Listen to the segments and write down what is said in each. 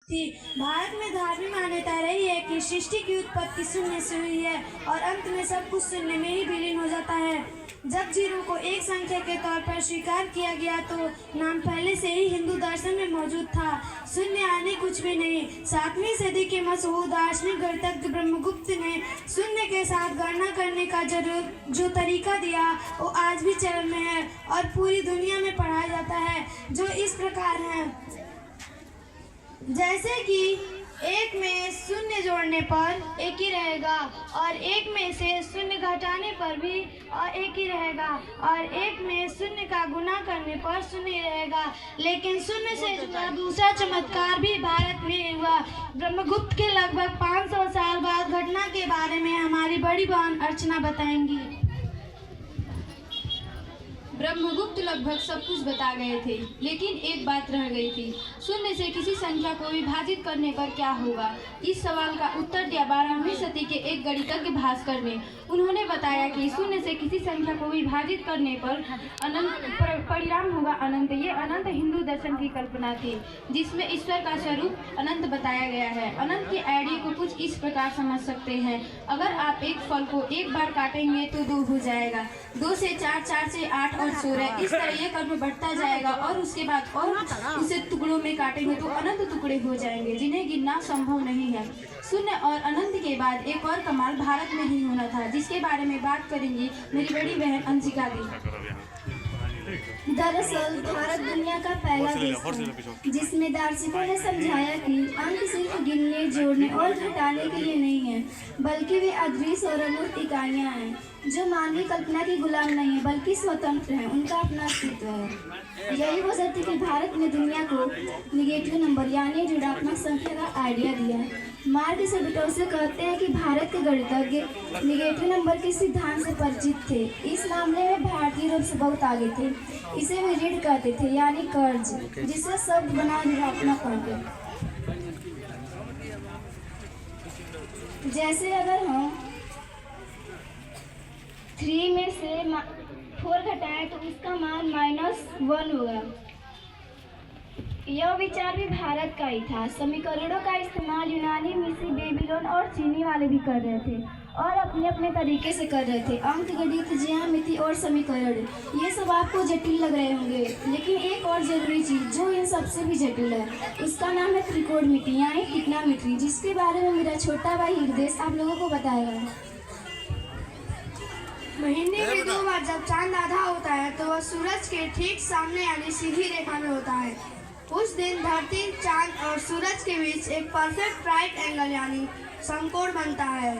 थी। भारत में धार्मिक मान्यता रही है कि सृष्टि की उत्पत्ति शून्य से हुई है और अंत में सब कुछ शून्य में ही विलीन हो जाता है। जब जीरो को एक संख्या के तौर पर स्वीकार किया गया तो नाम पहले से ही हिंदू दर्शन में मौजूद था। शून्य आने कुछ भी नहीं। 7वीं सदी के मशहूर दार्शनिक गणितज्ञ ब्रह्मगुप्त ने शून्य के साथ गणना करने का जो तरीका दिया वो आज भी चलन में है और पूरी दुनिया में पढ़ाया जाता है, जो इस प्रकार है। जैसे कि एक में शून्य जोड़ने पर एक ही रहेगा और एक में से शून्य घटाने पर भी और एक ही रहेगा और एक में शून्य का गुणा करने पर शून्य ही रहेगा। लेकिन शून्य से जुड़ा दूसरा चमत्कार भी भारत में हुआ। ब्रह्मगुप्त के लगभग 500 साल बाद घटना के बारे में हमारी बड़ी बहन अर्चना बताएंगी। ब्रह्मगुप्त लगभग सब कुछ बता गए थे, लेकिन एक बात रह गई थी। शून्य से किसी संख्या को विभाजित करने पर क्या होगा? इस सवाल का उत्तर दिया 12वीं सदी के एक गणितज्ञ भास्कर ने। उन्होंने बताया कि शून्य से किसी संख्या को विभाजित करने पर अनंत परिणाम होगा अनंत। ये अनंत हिंदू दर्शन की कल्पना थी, जिसमें ईश्वर का स्वरूप अनंत बताया गया है। अनंत की आइडिया को कुछ इस प्रकार समझ सकते हैं। अगर आप एक फल को एक बार काटेंगे तो 2 हो जाएगा, 2 से 4, 4 से 8 और 16। इस तरह ये क्रम बढ़ता जाएगा और उसके बाद और उसे टुकड़ों में काटेंगे तो अनंत टुकड़े हो जाएंगे, जिन्हें गिनना संभव नहीं है। शून्य और अनंत के बाद एक और कमाल भारत में ही होना था, जिसके बारे में बात करेंगी मेरी बड़ी बहन अंशिका दी। दरअसल भारत दुनिया का पहला देश है जिसमें दार्शनिकों ने समझाया कि अंक सिर्फ गिनने, जोड़ने और घटाने के लिए नहीं है, बल्कि वे अदृश्य और अमूर्त इकाइयाँ हैं जो मानवीय कल्पना की गुलाम नहीं है बल्कि स्वतंत्र हैं। उनका अपना अस्तित्व है। यही वजह थी कि भारत ने दुनिया को निगेटिव नंबर यानी ऋणात्मक संख्या का आइडिया दिया है। मार्क सेबेटोसे कहते हैं कि भारत के गणितज्ञ निगेटिव नंबर के सिद्धांत से परिचित थे। इस मामले में भारतीय रूप से बहुत आगे थे। इसे वे ऋण कहते थे यानी कर्ज, जिसे शब्द बना ऋणात्मक अंक। जैसे अगर हम 3 में से 4 घटाएं तो उसका मान -1 होगा। यह विचार भी भारत का ही था। समीकरणों का इस्तेमाल यूनानी, मिस्री, बेबीलोन और चीनी वाले भी कर रहे थे और अपने अपने तरीके से कर रहे थे। अंक गणित, ज्यामिति और समीकरण ये सब आपको जटिल लग रहे होंगे, लेकिन एक और जरूरी चीज़ जो इन सबसे भी जटिल है उसका नाम है त्रिकोणमिति यानी ट्रिग्नोमेट्री, जिसके बारे में मेरा छोटा भाई हृदय आप लोगों को बताएगा। महीने में 2 बार जब चांद आधा होता है तो वह सूरज के ठीक सामने यानी सीधी रेखा में होता है। उस दिन धरती, चांद और सूरज के बीच एक परफेक्ट राइट एंगल यानी समकोण बनता है।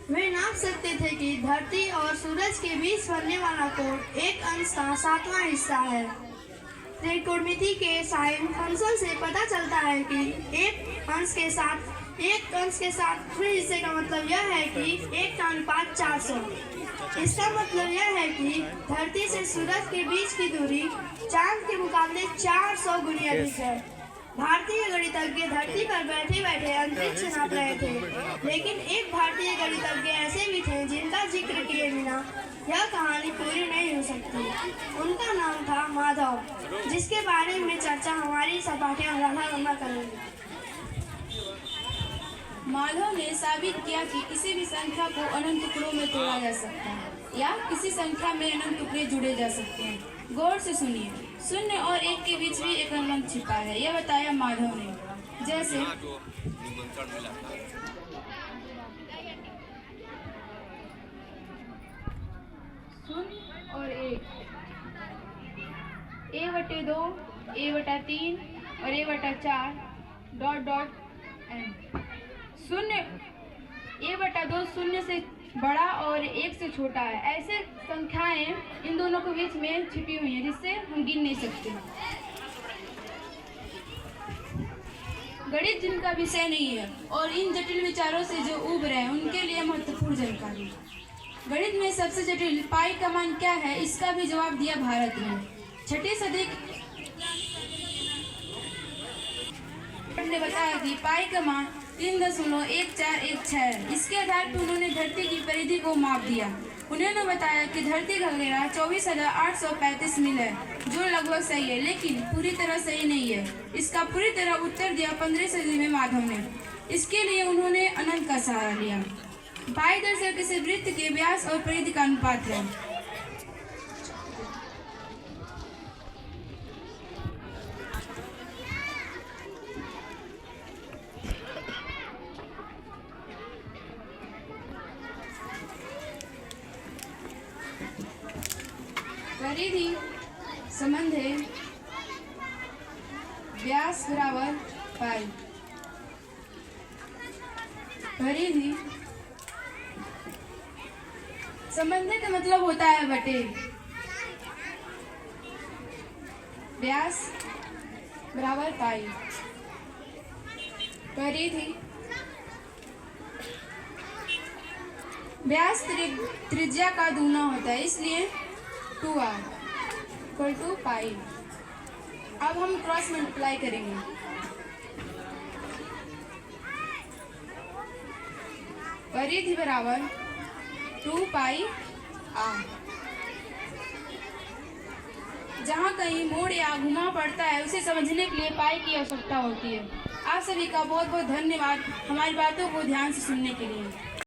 वे नाप सकते थे कि धरती और सूरज के बीच बनने वाला कोण एक अंश का 7वां हिस्सा है। त्रिकोणमिति के साइन फंक्शन से पता चलता है कि एक अंश के साथ पूरे हिस्से का मतलब यह है कि 1 का अनुपात 400। इसका मतलब यह है कि धरती से सूरज के बीच की दूरी चांद के मुकाबले 400 गुनी अधिक है। भारतीय गणितज्ञ धरती पर बैठे बैठे अंतरिक्ष नाप रहे थे, लेकिन एक भारतीय गणितज्ञ ऐसे भी थे जिनका जिक्र किए बिना यह कहानी पूरी नहीं हो सकती। उनका नाम था माधव, जिसके बारे में चर्चा हमारी सहपाठियां राधा गंगा करेंगी। माधव ने साबित किया कि किसी भी संख्या को अनंत टुकड़ों में तोड़ा जा सकता है या किसी संख्या में अनंत टुकड़े जुड़े जा सकते हैं। गौर से सुनिए, 0 और 1 के बीच भी एक अनंत छिपा है, यह बताया माधव ने। जैसे 0 और 1, a/2, a/3 और a/4 ... n। 0 a/2 0 से बड़ा और 1 से छोटा है। ऐसे संख्याएं इन दोनों के बीच में छिपी हुई हैं जिससे हम गिन नहीं सकते। गणित जिनका विषय नहीं है और इन जटिल विचारों से जो उब रहे हैं उनके लिए महत्वपूर्ण जानकारी। गणित में सबसे जटिल पाई का मान क्या है, इसका भी जवाब दिया भारत ने। 6वीं सदी ने बताया कि पाई का मान 3.1416 है। इसके आधार पर उन्होंने धरती की परिधि को माप दिया। उन्होंने बताया कि धरती का घेरा 24,835 मील है। जो लगभग सही है लेकिन पूरी तरह सही नहीं है। इसका पूरी तरह उत्तर दिया 15वीं सदी में माधव ने। इसके लिए उन्होंने अनंत का सहारा लिया। बाह्य दर्शक किसी वृत्त के व्यास और परिधि का अनुपात है। परिधि संबंध है व्यास बराबर पाई। परिधि संबंध का मतलब होता है बटे। व्यास बराबर पाई। परिधि व्यास त्रिज्या का दूना होता है, इसलिए 2r इक्वल टू पाई। अब हम क्रॉस मल्टीप्लाई करेंगे। परिधि बराबर 2 पाई r। जहाँ कहीं मोड़ या घुमा पड़ता है उसे समझने के लिए पाई की आवश्यकता होती है। आप सभी का बहुत बहुत धन्यवाद हमारी बातों को ध्यान से सुनने के लिए।